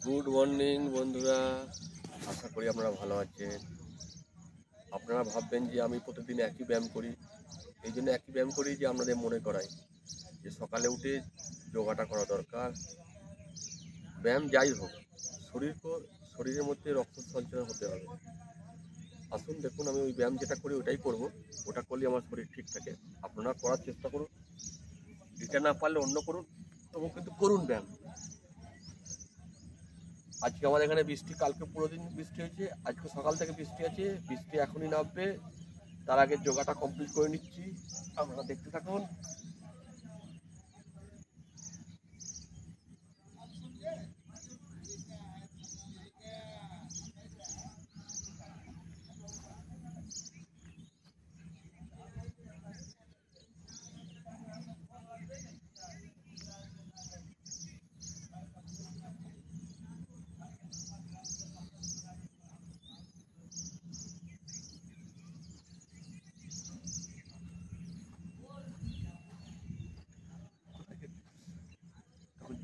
Good morning বন্ধুরা, আশা করি আপনারা ভালো আছেন। আপনারা ভাববেন যে আমি প্রতিদিন একই ব্যায়াম করি, এই জন্য একই ব্যায়াম করি যে আপনাদের মনে করাই যে সকালে উঠে যোগাটা করা দরকার। ব্যায়াম যাই হোক, শরীরের মধ্যে রক্ত সঞ্চালন হতে হবে। আসুন দেখুন, আমি ওই ব্যায়াম যেটা করি ওটাই করব, ওটা করলে আমার শরীর ঠিক থাকে। আপনারা করার চেষ্টা করুন, এটা না পারলে অন্য করুন, তবু কিন্তু করুন ব্যায়াম। আজকে আমাদের এখানে বৃষ্টি, কালকে পুরো দিন বৃষ্টি হয়েছে, আজকে সকাল থেকে বৃষ্টি আছে, বৃষ্টি এখনই নামবে। তার আগে যোগাটা কমপ্লিট করে নিচ্ছি, আপনারা দেখতে থাকুন।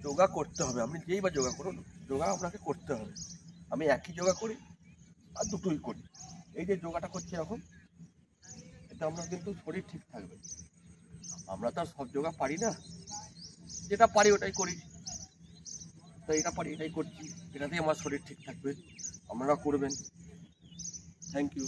যোগা করতে হবে, আপনি যেই বা যোগা করুন, যোগা আপনাকে করতে হবে। আমি একই যোগা করি আর দুটোই করি। এই যে যোগাটা করছি এখন, এটা আপনার কিন্তু শরীর ঠিক থাকবে। আমরা তো আর সব যোগা পারি না, যেটা পারি ওটাই করি। তো এটা পারি এটাই করছি, এটাতেই আমার শরীর ঠিক থাকবে। আপনারা করবেন। Thank you.